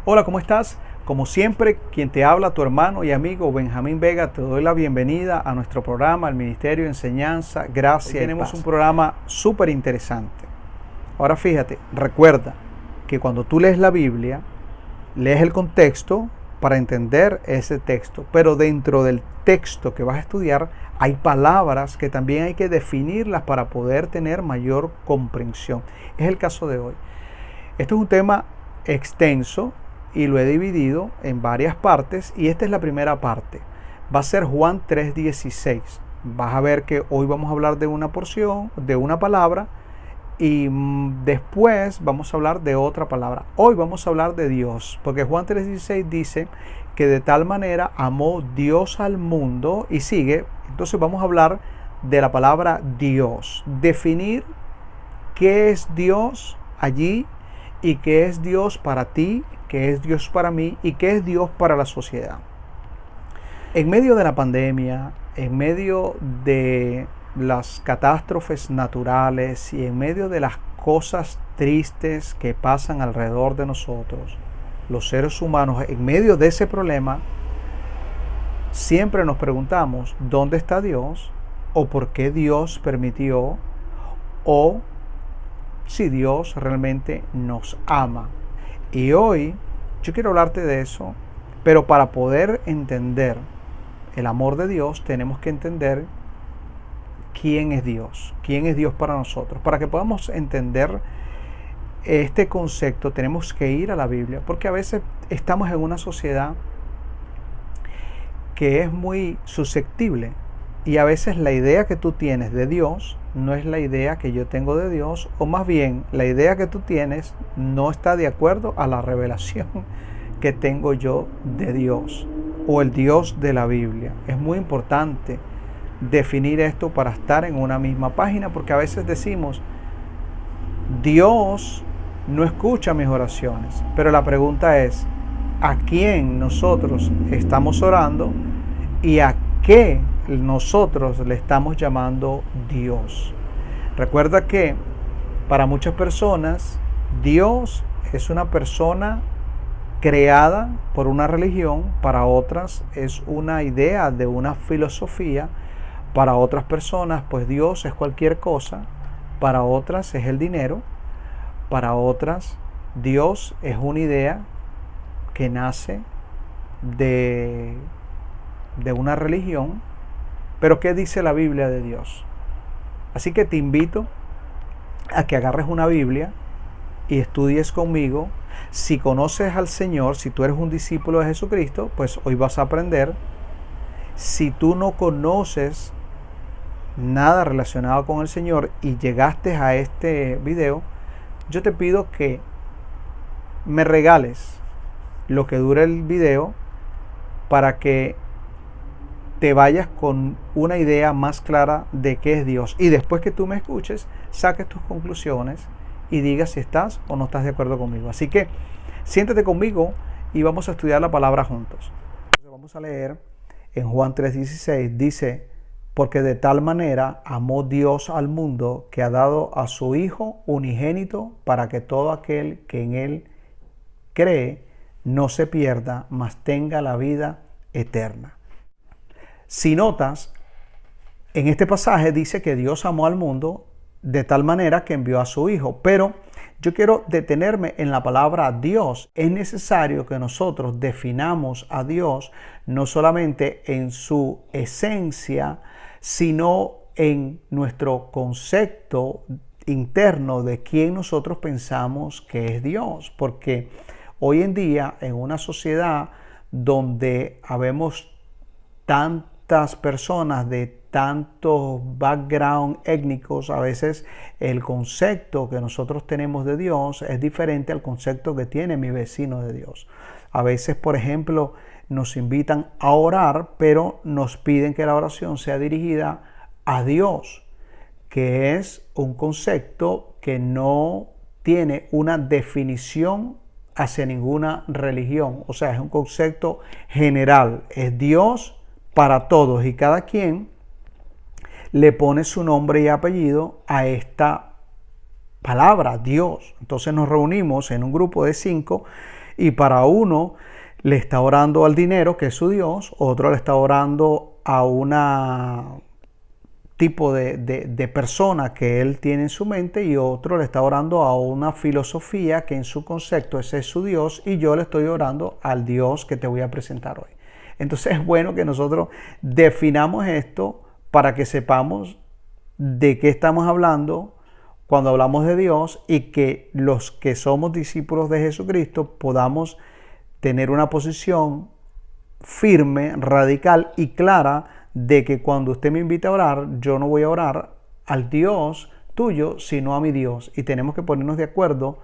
Hola, ¿cómo estás? Como siempre, quien te habla, tu hermano y amigo Benjamín Vega, te doy la bienvenida a nuestro programa, el Ministerio de Enseñanza, Gracia y Paz. Tenemos un programa súper interesante. Ahora fíjate, recuerda que cuando tú lees la Biblia, lees el contexto para entender ese texto, pero dentro del texto que vas a estudiar hay palabras que también hay que definirlas para poder tener mayor comprensión. Es el caso de hoy. Esto es un tema extenso y lo he dividido en varias partes y esta es la primera parte. Va a ser Juan 3:16. Vas a ver que hoy vamos a hablar de una porción, de una palabra y después vamos a hablar de otra palabra. Hoy vamos a hablar de Dios, porque Juan 3:16 dice que de tal manera amó Dios al mundo y sigue. Entonces vamos a hablar de la palabra Dios, definir qué es Dios allí y qué es Dios para ti, qué es Dios para mí y qué es Dios para la sociedad. En medio de la pandemia, en medio de las catástrofes naturales y en medio de las cosas tristes que pasan alrededor de nosotros, los seres humanos, en medio de ese problema, siempre nos preguntamos, ¿dónde está Dios? ¿O por qué Dios permitió? ¿O si Dios realmente nos ama? Y hoy yo quiero hablarte de eso, pero para poder entender el amor de Dios tenemos que entender quién es Dios para nosotros. Para que podamos entender este concepto tenemos que ir a la Biblia, porque a veces estamos en una sociedad que es muy susceptible y a veces la idea que tú tienes de Dios no es la idea que yo tengo de Dios, o más bien la idea que tú tienes no está de acuerdo a la revelación que tengo yo de Dios o el Dios de la Biblia. Es muy importante definir esto para estar en una misma página, porque a veces decimos, Dios no escucha mis oraciones, pero la pregunta es, ¿a quién nosotros estamos orando y a qué nosotros le estamos llamando Dios? Recuerda que para muchas personas Dios es una persona creada por una religión, para otras es una idea de una filosofía, para otras personas pues Dios es cualquier cosa, para otras es el dinero, para otras Dios es una idea que nace de una religión. Pero ¿qué dice la Biblia de Dios? Así que te invito a que agarres una Biblia y estudies conmigo. Si conoces al Señor, si tú eres un discípulo de Jesucristo, pues hoy vas a aprender. Si tú no conoces nada relacionado con el Señor y llegaste a este video, yo te pido que me regales lo que dure el video para que te vayas con una idea más clara de qué es Dios. Y después que tú me escuches, saques tus conclusiones y digas si estás o no estás de acuerdo conmigo. Así que siéntate conmigo y vamos a estudiar la palabra juntos. Entonces vamos a leer en Juan 3:16. Dice, porque de tal manera amó Dios al mundo que ha dado a su Hijo unigénito para que todo aquel que en Él cree no se pierda, mas tenga la vida eterna. Si notas, en este pasaje dice que Dios amó al mundo de tal manera que envió a su Hijo. Pero yo quiero detenerme en la palabra Dios. Es necesario que nosotros definamos a Dios no solamente en su esencia, sino en nuestro concepto interno de quién nosotros pensamos que es Dios. Porque hoy en día, en una sociedad donde habemos tantas personas de tantos background étnicos, a veces el concepto que nosotros tenemos de Dios es diferente al concepto que tiene mi vecino de Dios. A veces, por ejemplo, nos invitan a orar, pero nos piden que la oración sea dirigida a Dios, que es un concepto que no tiene una definición hacia ninguna religión. O sea, es un concepto general, es Dios para todos y cada quien le pone su nombre y apellido a esta palabra, Dios. Entonces nos reunimos en un grupo de 5 Y para uno le está orando al dinero, que es su Dios, otro le está orando a una tipo de persona que él tiene en su mente, y otro le está orando a una filosofía que en su concepto ese es su Dios, y yo le estoy orando al Dios que te voy a presentar hoy. Entonces es bueno que nosotros definamos esto para que sepamos de qué estamos hablando cuando hablamos de Dios, y que los que somos discípulos de Jesucristo podamos tener una posición firme, radical y clara de que cuando usted me invita a orar, yo no voy a orar al Dios tuyo, sino a mi Dios. Y tenemos que ponernos de acuerdo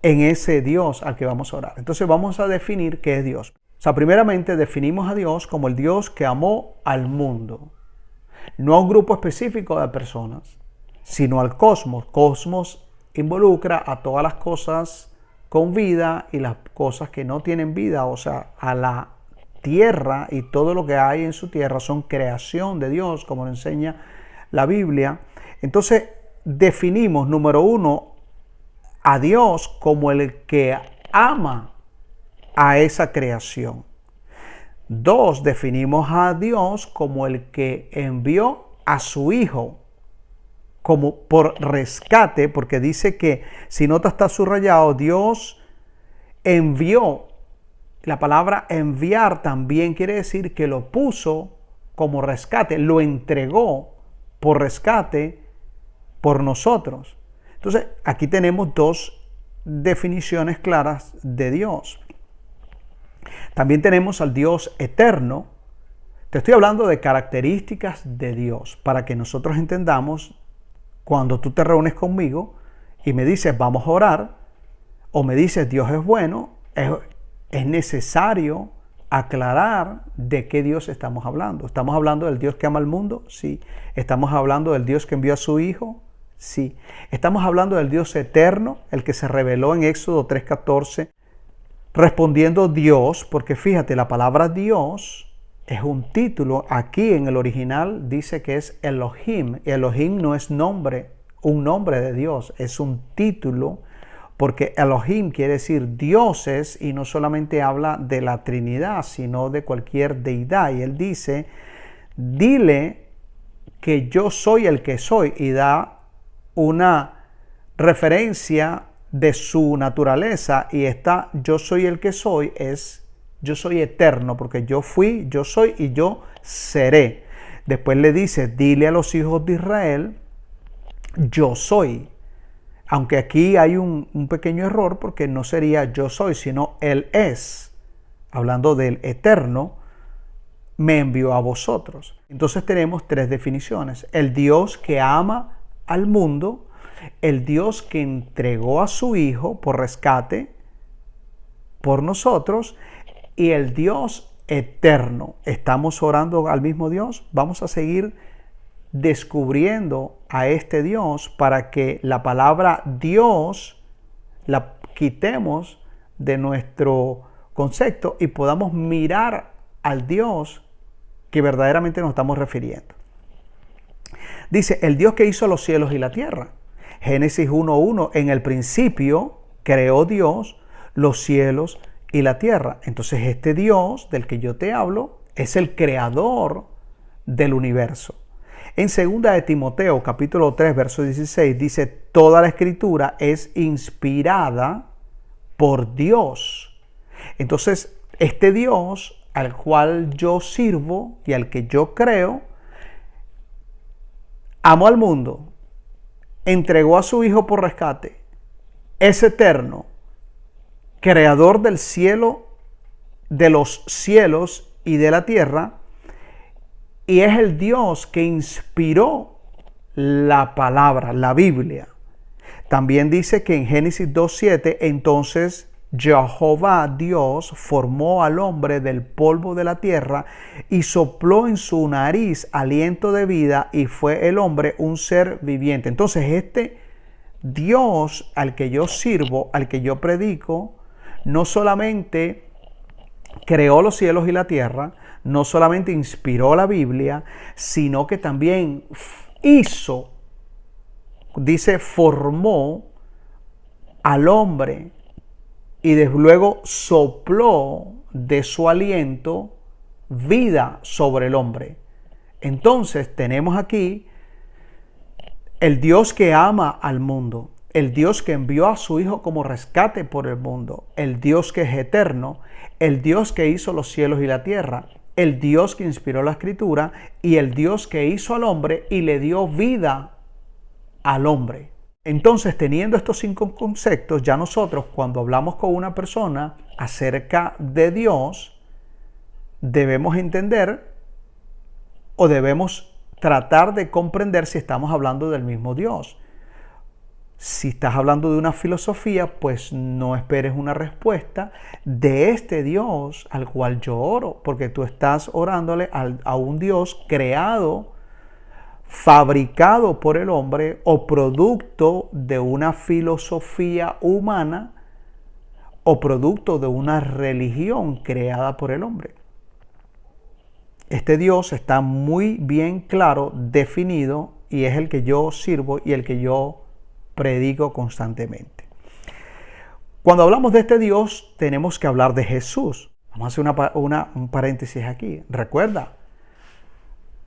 en ese Dios al que vamos a orar. Entonces vamos a definir qué es Dios. O sea, primeramente definimos a Dios como el Dios que amó al mundo. No a un grupo específico de personas, sino al cosmos. Cosmos involucra a todas las cosas con vida y las cosas que no tienen vida, o sea, a la tierra, y todo lo que hay en su tierra son creación de Dios, como nos enseña la Biblia. Entonces definimos, número uno, a Dios como el que ama a esa creación. Dos, definimos a Dios como el que envió a su Hijo como por rescate, porque dice que, si nota está subrayado, Dios envió. La palabra enviar también quiere decir que lo puso como rescate, lo entregó por rescate por nosotros. Entonces, aquí tenemos dos definiciones claras de Dios. También tenemos al Dios eterno. Te estoy hablando de características de Dios para que nosotros entendamos. Cuando tú te reúnes conmigo y me dices vamos a orar, o me dices Dios es bueno, es necesario aclarar de qué Dios estamos hablando. ¿Estamos hablando del Dios que ama al mundo? Sí. ¿Estamos hablando del Dios que envió a su Hijo? Sí. ¿Estamos hablando del Dios eterno, el que se reveló en Éxodo 3:14? Respondiendo Dios, porque fíjate, la palabra Dios es un título. Aquí en el original dice que es Elohim. Y Elohim no es nombre, un nombre de Dios, es un título, porque Elohim quiere decir dioses, y no solamente habla de la Trinidad, sino de cualquier deidad. Y él dice, dile que yo soy el que soy, y da una referencia de su naturaleza, y esta yo soy el que soy es yo soy eterno, porque yo fui, yo soy y yo seré. Después le dice, dile a los hijos de Israel, yo soy. Aunque aquí hay un pequeño error, porque no sería yo soy, sino Él es. Hablando del eterno, me envió a vosotros. Entonces tenemos tres definiciones. El Dios que ama al mundo, el Dios que entregó a su Hijo por rescate por nosotros, y el Dios eterno. ¿Estamos orando al mismo Dios? Vamos a seguir descubriendo a este Dios para que la palabra Dios la quitemos de nuestro concepto y podamos mirar al Dios que verdaderamente nos estamos refiriendo. Dice, el Dios que hizo los cielos y la tierra. Génesis 1:1, en el principio creó Dios los cielos y la tierra. Entonces este Dios del que yo te hablo es el creador del universo. En 2 de Timoteo, capítulo 3, verso 16, dice, toda la escritura es inspirada por Dios. Entonces, este Dios al cual yo sirvo y al que yo creo, amó al mundo, entregó a su Hijo por rescate, es eterno, creador del cielo, de los cielos y de la tierra, y es el Dios que inspiró la palabra, la Biblia. También dice que en Génesis 2:7, entonces Jehová Dios formó al hombre del polvo de la tierra y sopló en su nariz aliento de vida, y fue el hombre un ser viviente. Entonces este Dios al que yo sirvo, al que yo predico, no solamente creó los cielos y la tierra, no solamente inspiró la Biblia, sino que también hizo, dice, formó al hombre y desde luego sopló de su aliento vida sobre el hombre. Entonces tenemos aquí el Dios que ama al mundo, el Dios que envió a su Hijo como rescate por el mundo, el Dios que es eterno, el Dios que hizo los cielos y la tierra, el Dios que inspiró la Escritura y el Dios que hizo al hombre y le dio vida al hombre. Entonces, teniendo estos 5 conceptos, ya nosotros cuando hablamos con una persona acerca de Dios, debemos entender o debemos tratar de comprender si estamos hablando del mismo Dios. Si estás hablando de una filosofía, pues no esperes una respuesta de este Dios al cual yo oro, porque tú estás orándole a un Dios creado, fabricado por el hombre o producto de una filosofía humana o producto de una religión creada por el hombre. Este Dios está muy bien claro, definido, y es el que yo sirvo y el que yo predico constantemente. Cuando hablamos de este Dios, tenemos que hablar de Jesús. Vamos a hacer un paréntesis aquí. Recuerda,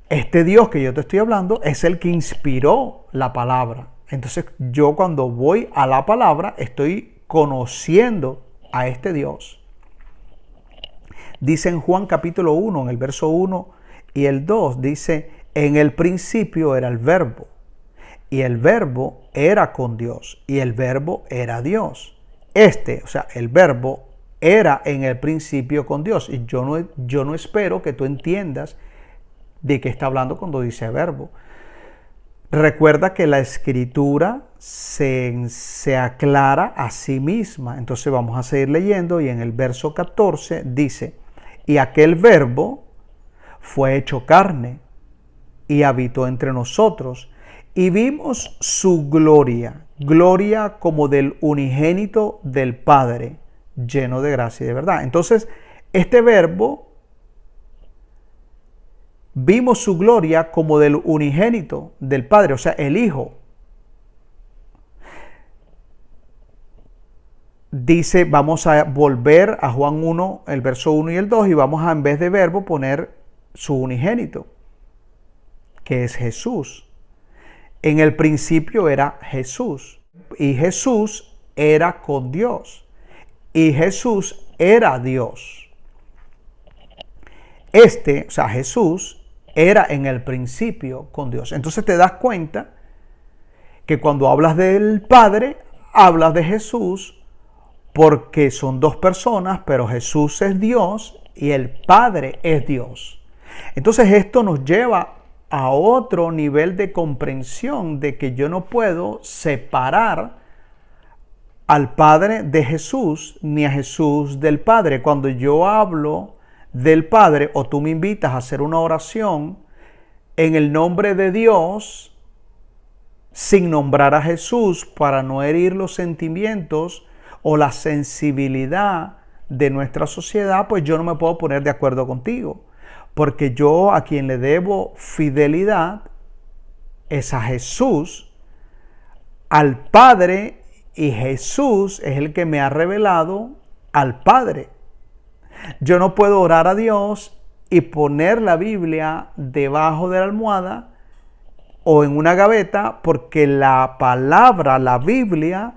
este Dios que yo te estoy hablando es el que inspiró la palabra. Entonces yo cuando voy a la palabra estoy conociendo a este Dios. Dice en Juan capítulo 1, en el verso 1 y el 2, dice, en el principio era el verbo, y el verbo era con Dios, y el verbo era Dios. O sea, el verbo era en el principio con Dios. Y yo no espero que tú entiendas de qué está hablando cuando dice verbo. Recuerda que la Escritura se aclara a sí misma. Entonces vamos a seguir leyendo y en el verso 14 dice, y aquel verbo fue hecho carne y habitó entre nosotros y vimos su gloria, gloria como del unigénito del Padre, lleno de gracia y de verdad. Entonces, este verbo, vimos su gloria como del unigénito del Padre, o sea, el Hijo. Dice, vamos a volver a Juan 1, el verso 1 y el 2, y vamos a, en vez de verbo, poner su unigénito, que es Jesús. En el principio era Jesús, y Jesús era con Dios, y Jesús era Dios. O sea, Jesús era en el principio con Dios. Entonces te das cuenta que cuando hablas del Padre, hablas de Jesús, porque son dos personas, pero Jesús es Dios y el Padre es Dios. Entonces esto nos lleva a otro nivel de comprensión de que yo no puedo separar al Padre de Jesús ni a Jesús del Padre. Cuando yo hablo del Padre o tú me invitas a hacer una oración en el nombre de Dios sin nombrar a Jesús para no herir los sentimientos o la sensibilidad de nuestra sociedad, pues yo no me puedo poner de acuerdo contigo. Porque yo a quien le debo fidelidad es a Jesús, al Padre, y Jesús es el que me ha revelado al Padre. Yo no puedo orar a Dios y poner la Biblia debajo de la almohada o en una gaveta, porque la palabra, la Biblia,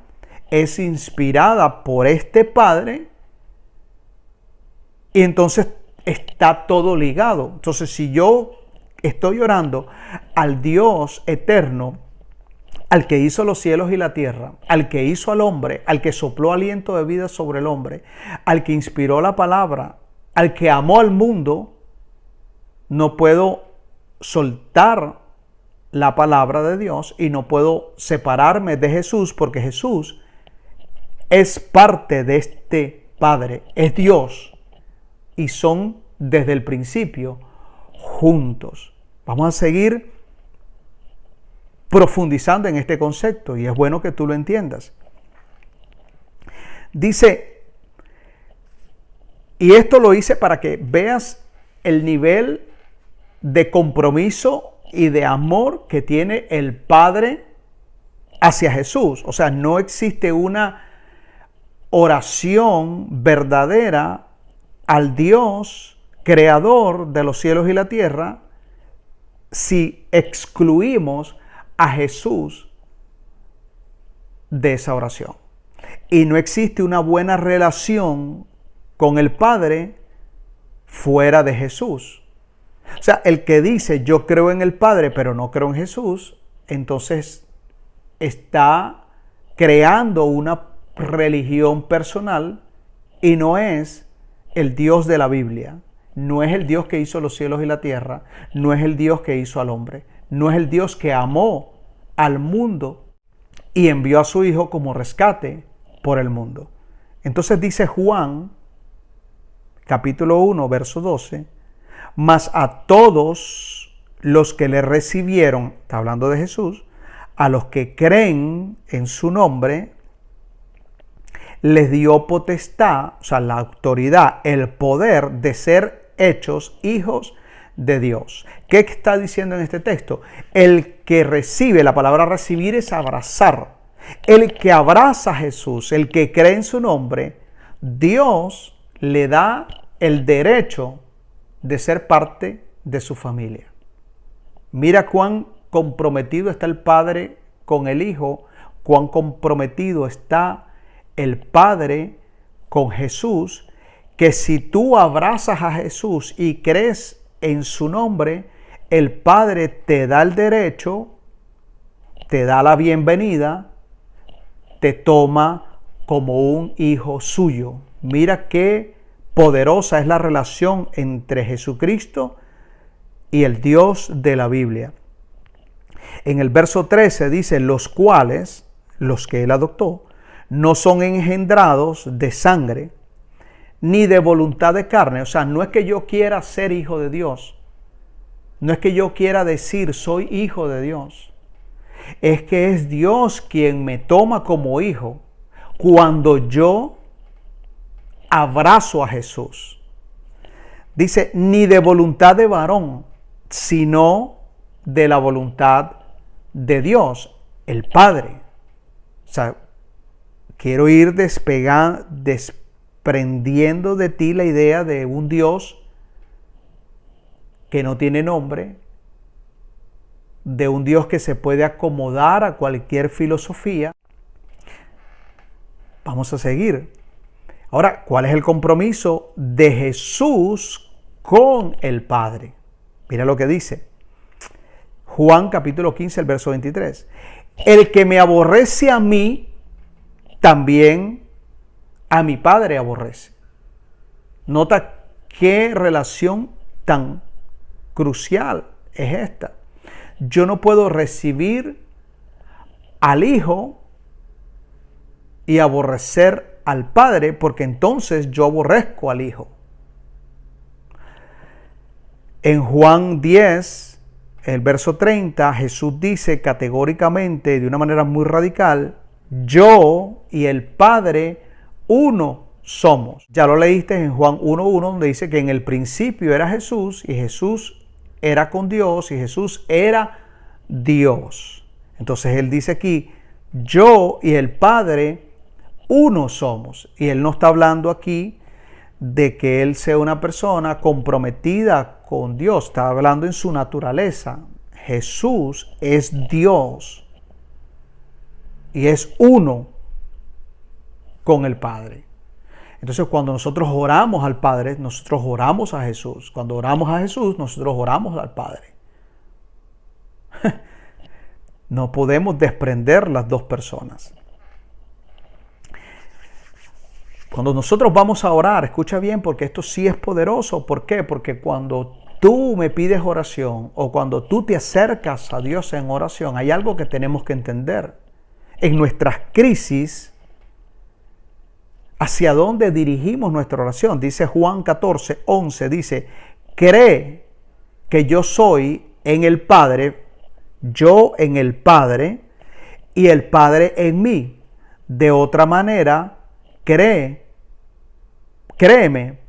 es inspirada por este Padre y entonces está todo ligado. Entonces, si yo estoy orando al Dios eterno, al que hizo los cielos y la tierra, al que hizo al hombre, al que sopló aliento de vida sobre el hombre, al que inspiró la palabra, al que amó al mundo, no puedo soltar la palabra de Dios y no puedo separarme de Jesús, porque Jesús es parte de este Padre, es Dios, y son desde el principio juntos. Vamos a seguir profundizando en este concepto y es bueno que tú lo entiendas. Dice, y esto lo hice para que veas el nivel de compromiso y de amor que tiene el Padre hacia Jesús. O sea, no existe una oración verdadera al Dios creador de los cielos y la tierra si excluimos a Jesús de esa oración. Y no existe una buena relación con el Padre fuera de Jesús. O sea, el que dice yo creo en el Padre pero no creo en Jesús, entonces está creando una religión personal y no es el Dios de la Biblia. No es el Dios que hizo los cielos y la tierra, no es el Dios que hizo al hombre, no es el Dios que amó al mundo y envió a su Hijo como rescate por el mundo. Entonces dice Juan, capítulo 1, verso 12, mas a todos los que le recibieron, está hablando de Jesús, a los que creen en su nombre, les dio potestad, o sea, la autoridad, el poder de ser hechos hijos de Dios. ¿Qué está diciendo en este texto? El que recibe, la palabra recibir es abrazar. El que abraza a Jesús, el que cree en su nombre, Dios le da el derecho de ser parte de su familia. Mira cuán comprometido está el Padre con el Hijo, cuán comprometido está el Padre con Jesús, que si tú abrazas a Jesús y crees en su nombre, el Padre te da el derecho, te da la bienvenida, te toma como un hijo suyo. Mira qué poderosa es la relación entre Jesucristo y el Dios de la Biblia. En el verso 13 dice, los cuales, los que él adoptó, no son engendrados de sangre, ni de voluntad de carne. O sea, no es que yo quiera ser hijo de Dios. No es que yo quiera decir soy hijo de Dios. Es que es Dios quien me toma como hijo cuando yo abrazo a Jesús. Dice, ni de voluntad de varón, sino de la voluntad de Dios, el Padre. O sea, quiero ir desprendiendo de ti la idea de un Dios que no tiene nombre, de un Dios que se puede acomodar a cualquier filosofía. Vamos a seguir. Ahora, ¿cuál es el compromiso de Jesús con el Padre? Mira lo que dice. Juan capítulo 15, el verso 23. El que me aborrece a mí, también a mi Padre aborrece. Nota qué relación tan crucial es esta. Yo no puedo recibir al Hijo y aborrecer al Padre, porque entonces yo aborrezco al Hijo. En Juan 10, el verso 30, Jesús dice categóricamente, de una manera muy radical, yo y el Padre uno somos. Ya lo leíste en Juan 1:1, donde dice que en el principio era Jesús y Jesús era con Dios y Jesús era Dios. Entonces él dice aquí, yo y el Padre uno somos. Y él no está hablando aquí de que él sea una persona comprometida con Dios. Está hablando en su naturaleza. Jesús es Dios y es uno con el Padre. Entonces, cuando nosotros oramos al Padre, nosotros oramos a Jesús. Cuando oramos a Jesús, nosotros oramos al Padre. No podemos desprender las dos personas. Cuando nosotros vamos a orar, escucha bien, porque esto sí es poderoso. ¿Por qué? Porque cuando tú me pides oración o cuando tú te acercas a Dios en oración, hay algo que tenemos que entender. En nuestras crisis, ¿hacia dónde dirigimos nuestra oración? Dice Juan 14:11, dice, cree que yo soy en el Padre, yo en el Padre y el Padre en mí. De otra manera, créeme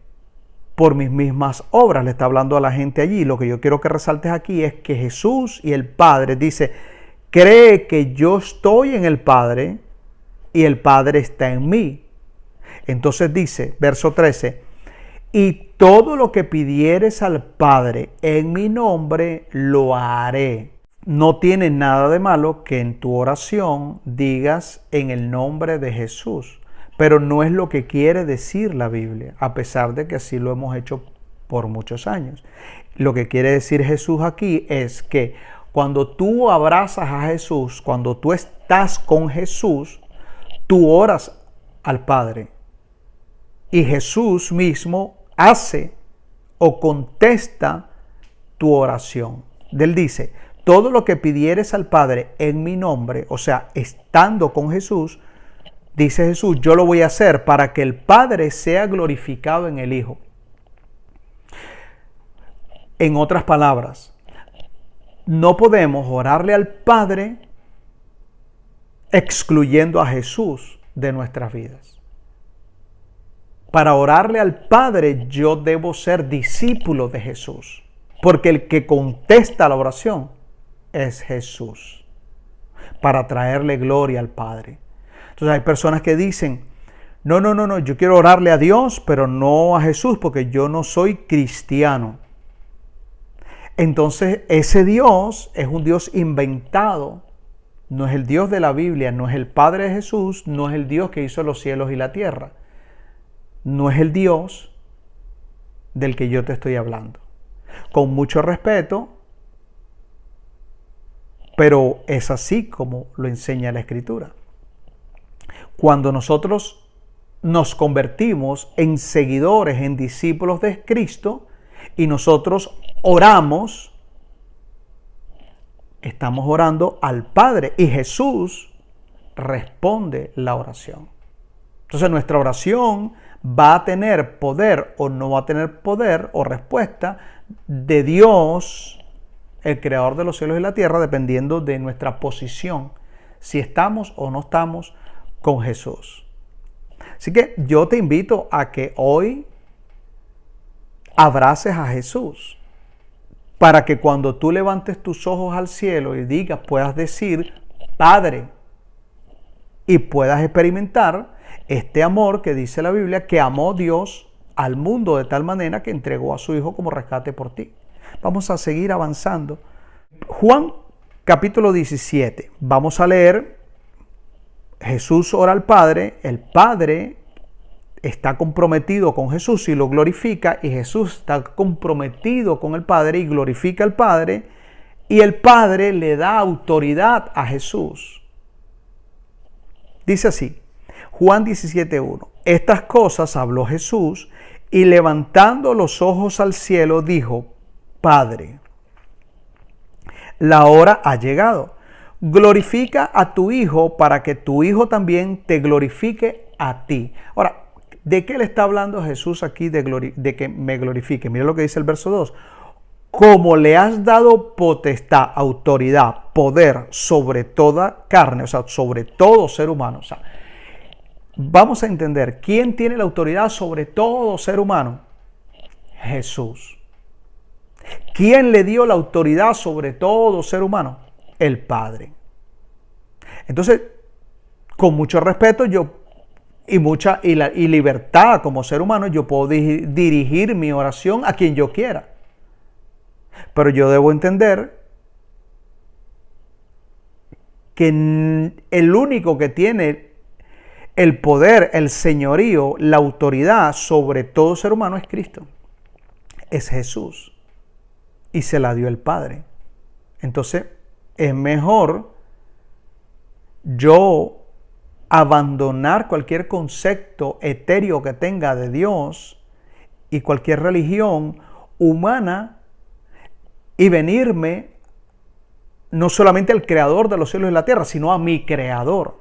por mis mismas obras. Le está hablando a la gente allí. Lo que yo quiero que resaltes aquí es que Jesús y el Padre dice, cree que yo estoy en el Padre y el Padre está en mí. Entonces dice, verso 13, y todo lo que pidieres al Padre en mi nombre, lo haré. No tiene nada de malo que en tu oración digas en el nombre de Jesús, pero no es lo que quiere decir la Biblia, a pesar de que así lo hemos hecho por muchos años. Lo que quiere decir Jesús aquí es que cuando tú abrazas a Jesús, cuando tú estás con Jesús, tú oras al Padre. Y Jesús mismo hace o contesta tu oración. Él dice, todo lo que pidieres al Padre en mi nombre, o sea, estando con Jesús, dice Jesús, yo lo voy a hacer para que el Padre sea glorificado en el Hijo. En otras palabras, no podemos orarle al Padre excluyendo a Jesús de nuestras vidas. Para orarle al Padre, yo debo ser discípulo de Jesús, porque el que contesta la oración es Jesús, para traerle gloria al Padre. Entonces hay personas que dicen, no, yo quiero orarle a Dios, pero no a Jesús, porque yo no soy cristiano. Entonces ese Dios es un Dios inventado, no es el Dios de la Biblia, no es el Padre de Jesús, no es el Dios que hizo los cielos y la tierra. No es el Dios del que yo te estoy hablando. Con mucho respeto, pero es así como lo enseña la Escritura. Cuando nosotros nos convertimos en seguidores, en discípulos de Cristo, y nosotros oramos, estamos orando al Padre y Jesús responde la oración. Entonces nuestra oración va a tener poder o no va a tener poder o respuesta de Dios, el creador de los cielos y la tierra, dependiendo de nuestra posición, si estamos o no estamos con Jesús. Así que yo te invito a que hoy abraces a Jesús, para que cuando tú levantes tus ojos al cielo y digas, puedas decir, Padre, y puedas experimentar este amor que dice la Biblia, que amó Dios al mundo de tal manera que entregó a su Hijo como rescate por ti. Vamos a seguir avanzando. Juan capítulo 17. Vamos a leer. Jesús ora al Padre. El Padre está comprometido con Jesús y lo glorifica. Y Jesús está comprometido con el Padre y glorifica al Padre. Y el Padre le da autoridad a Jesús. Dice así. Juan 17:1. Estas cosas habló Jesús y levantando los ojos al cielo dijo, Padre, la hora ha llegado. Glorifica a tu Hijo para que tu Hijo también te glorifique a ti. Ahora, ¿de qué le está hablando Jesús aquí de que me glorifique? Mira lo que dice el verso 2. Como le has dado potestad, autoridad, poder sobre toda carne, o sea, sobre todo ser humano. O sea, vamos a entender, ¿quién tiene la autoridad sobre todo ser humano? Jesús. ¿Quién le dio la autoridad sobre todo ser humano? El Padre. Entonces, con mucho respeto y libertad como ser humano, yo puedo dirigir mi oración a quien yo quiera. Pero yo debo entender que el único que tiene el poder, el señorío, la autoridad sobre todo ser humano es Cristo. Es Jesús. Y se la dio el Padre. Entonces, es mejor yo abandonar cualquier concepto etéreo que tenga de Dios y cualquier religión humana y venirme no solamente al creador de los cielos y la tierra, sino a mi creador,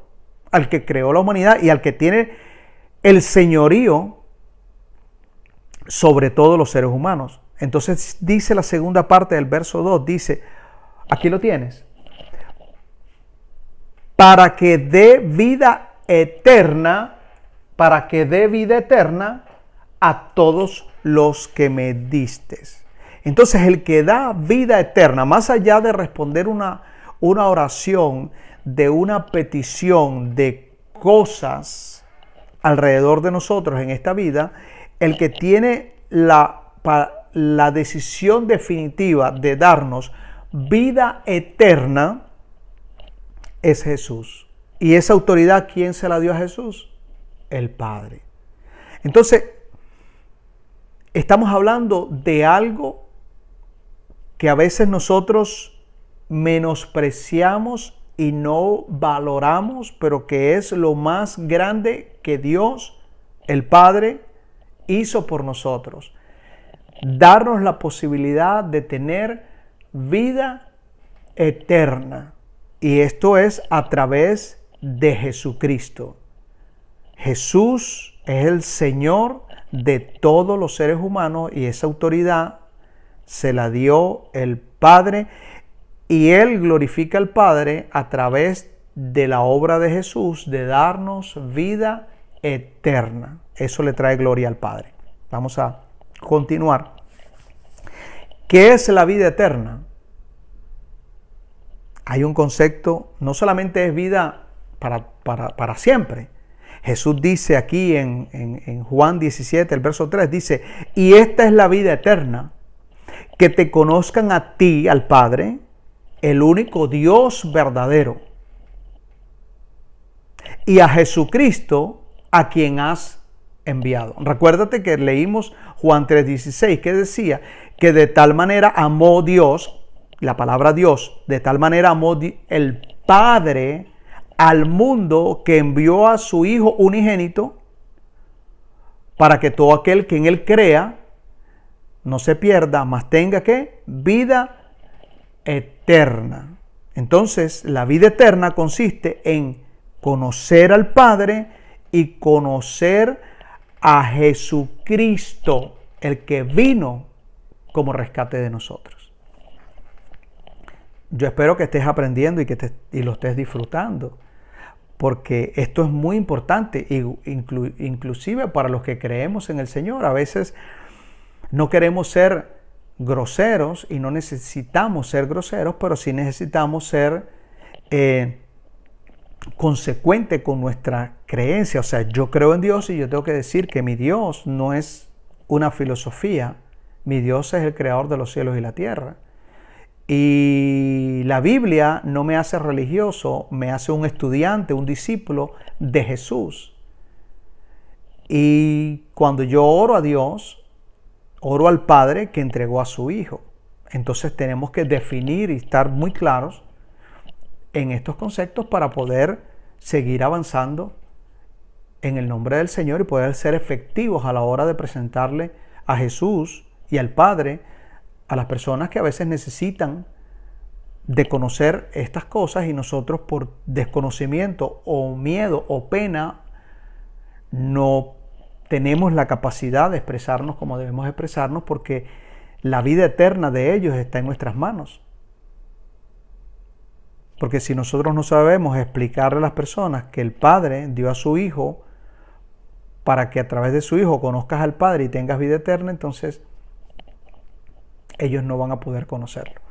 al que creó la humanidad y al que tiene el señorío sobre todos los seres humanos. Entonces dice la segunda parte del verso 2, dice, aquí lo tienes, para que dé vida eterna a todos los que me distes. Entonces el que da vida eterna, más allá de responder una oración, de una petición de cosas alrededor de nosotros en esta vida, el que tiene la decisión definitiva de darnos vida eterna es Jesús. ¿Y esa autoridad quién se la dio a Jesús? El Padre. Entonces, estamos hablando de algo que a veces nosotros menospreciamos y no valoramos, pero que es lo más grande que Dios, el Padre, hizo por nosotros. Darnos la posibilidad de tener vida eterna. Y esto es a través de Jesucristo. Jesús es el Señor de todos los seres humanos y esa autoridad se la dio el Padre y Él glorifica al Padre a través de la obra de Jesús de darnos vida eterna. Eso le trae gloria al Padre. Vamos a continuar. ¿Qué es la vida eterna? Hay un concepto, no solamente es vida para siempre. Jesús dice aquí en Juan 17, el verso 3, dice, y esta es la vida eterna, que te conozcan a ti, al Padre, el único Dios verdadero, y a Jesucristo, a quien has enviado. Recuérdate que leímos Juan 3:16, que decía que de tal manera amó Dios, la palabra Dios, de tal manera amó el Padre al mundo que envió a su Hijo unigénito para que todo aquel que en Él crea no se pierda, mas tenga ¿qué? Vida eterna. Entonces, la vida eterna consiste en conocer al Padre y conocer a Jesucristo, el que vino como rescate de nosotros. Yo espero que estés aprendiendo y lo estés disfrutando, porque esto es muy importante, inclusive para los que creemos en el Señor. A veces no queremos ser groseros y no necesitamos ser groseros, pero sí necesitamos ser consecuentes con nuestra creencia. O sea, yo creo en Dios y yo tengo que decir que mi Dios no es una filosofía. Mi Dios es el creador de los cielos y la tierra. Y la Biblia no me hace religioso, me hace un estudiante, un discípulo de Jesús. Y cuando yo oro a Dios, oro al Padre que entregó a su Hijo. Entonces tenemos que definir y estar muy claros en estos conceptos para poder seguir avanzando en el nombre del Señor y poder ser efectivos a la hora de presentarle a Jesús y al Padre a las personas que a veces necesitan de conocer estas cosas y nosotros por desconocimiento o miedo o pena no tenemos la capacidad de expresarnos como debemos expresarnos, porque la vida eterna de ellos está en nuestras manos. Porque si nosotros no sabemos explicarle a las personas que el Padre dio a su Hijo para que a través de su Hijo conozcas al Padre y tengas vida eterna, entonces ellos no van a poder conocerlo.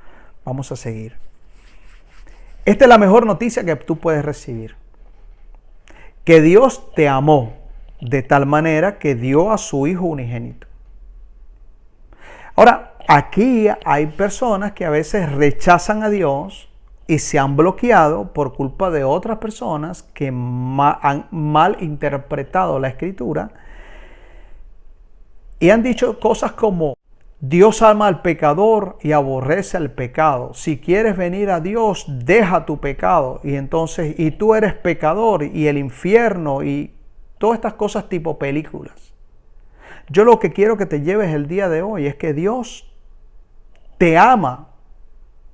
Vamos a seguir. Esta es la mejor noticia que tú puedes recibir. Que Dios te amó de tal manera que dio a su Hijo unigénito. Ahora, aquí hay personas que a veces rechazan a Dios y se han bloqueado por culpa de otras personas que han mal interpretado la Escritura y han dicho cosas como: Dios ama al pecador y aborrece al pecado. Si quieres venir a Dios, deja tu pecado. Y tú eres pecador y el infierno y todas estas cosas tipo películas. Yo lo que quiero que te lleves el día de hoy es que Dios te ama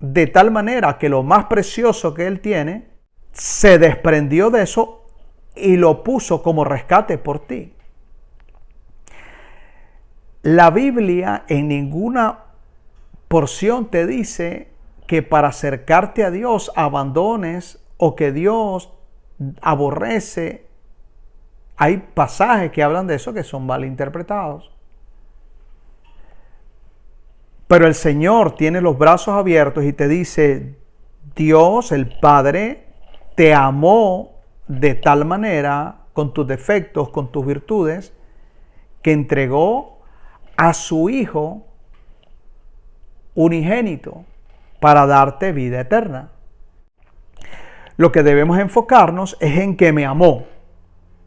de tal manera que lo más precioso que Él tiene se desprendió de eso y lo puso como rescate por ti. La Biblia en ninguna porción te dice que para acercarte a Dios abandones o que Dios aborrece. Hay pasajes que hablan de eso que son mal interpretados. Pero el Señor tiene los brazos abiertos y te dice: Dios, el Padre, te amó de tal manera con tus defectos, con tus virtudes, que entregó a su Hijo unigénito para darte vida eterna. Lo que debemos enfocarnos es en que me amó,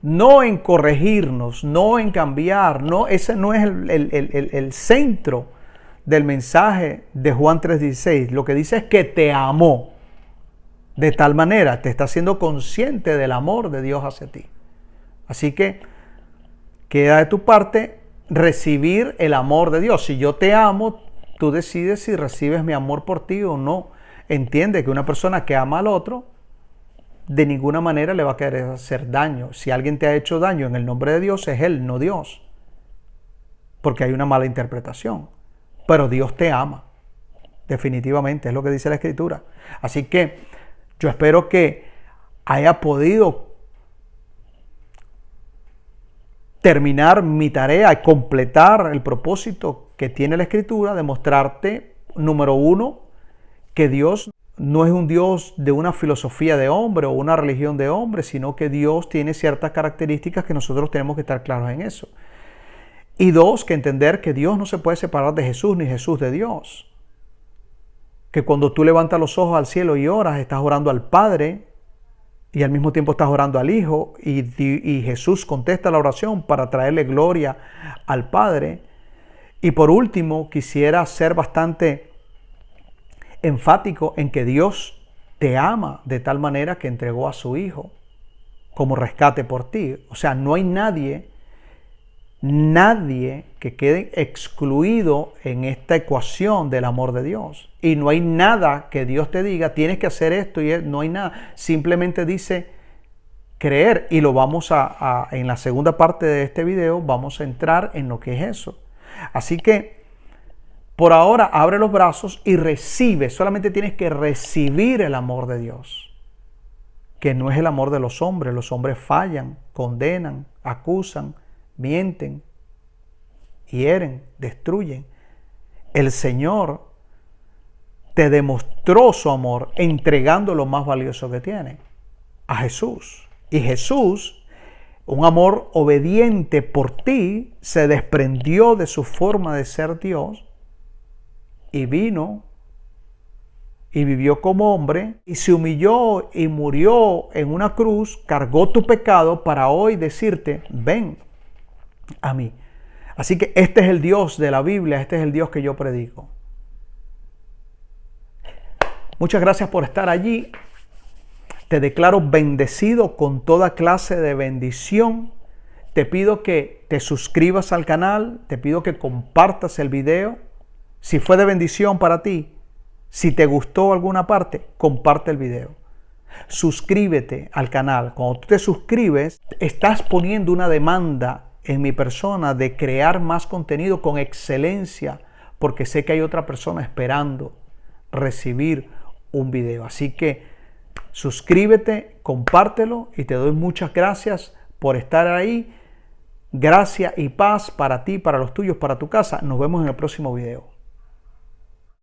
no en corregirnos, no en cambiar, no, ese no es el centro del mensaje de Juan 3:16. Lo que dice es que te amó. De tal manera te está haciendo consciente del amor de Dios hacia ti. Así que queda de tu parte recibir el amor de Dios. Si yo te amo, tú decides si recibes mi amor por ti o no. Entiende que una persona que ama al otro, de ninguna manera le va a querer hacer daño. Si alguien te ha hecho daño en el nombre de Dios, es él, no Dios. Porque hay una mala interpretación. Pero Dios te ama. Definitivamente, es lo que dice la Escritura. Así que yo espero que haya podido terminar mi tarea y completar el propósito que tiene la Escritura de mostrarte, número uno, que Dios no es un Dios de una filosofía de hombre o una religión de hombre, sino que Dios tiene ciertas características que nosotros tenemos que estar claros en eso. Y dos, que entender que Dios no se puede separar de Jesús ni Jesús de Dios. Que cuando tú levantas los ojos al cielo y oras, estás orando al Padre y al mismo tiempo estás orando al Hijo y Jesús contesta la oración para traerle gloria al Padre. Y por último, quisiera ser bastante enfático en que Dios te ama de tal manera que entregó a su Hijo como rescate por ti. O sea, no hay nadie que quede excluido en esta ecuación del amor de Dios. Y no hay nada que Dios te diga, tienes que hacer esto, y no hay nada. Simplemente dice creer, y lo vamos en la segunda parte de este video, vamos a entrar en lo que es eso. Así que por ahora abre los brazos y recibe, solamente tienes que recibir el amor de Dios, que no es el amor de los hombres. Los hombres fallan, condenan, acusan, mienten, hieren, destruyen. El Señor te demostró su amor entregando lo más valioso que tiene, a Jesús. Y Jesús, un amor obediente por ti, se desprendió de su forma de ser Dios y vino y vivió como hombre y se humilló y murió en una cruz, cargó tu pecado para hoy decirte, ven a mí. Así que este es el Dios de la Biblia, este es el Dios que yo predico. Muchas gracias por estar allí. Te declaro bendecido con toda clase de bendición. Te pido que te suscribas al canal, te pido que compartas el video. Si fue de bendición para ti, si te gustó alguna parte, comparte el video. Suscríbete al canal. Cuando tú te suscribes, estás poniendo una demanda en mi persona de crear más contenido con excelencia, porque sé que hay otra persona esperando recibir un video. Así que suscríbete, compártelo y te doy muchas gracias por estar ahí. Gracia y paz para ti, para los tuyos, para tu casa. Nos vemos en el próximo video.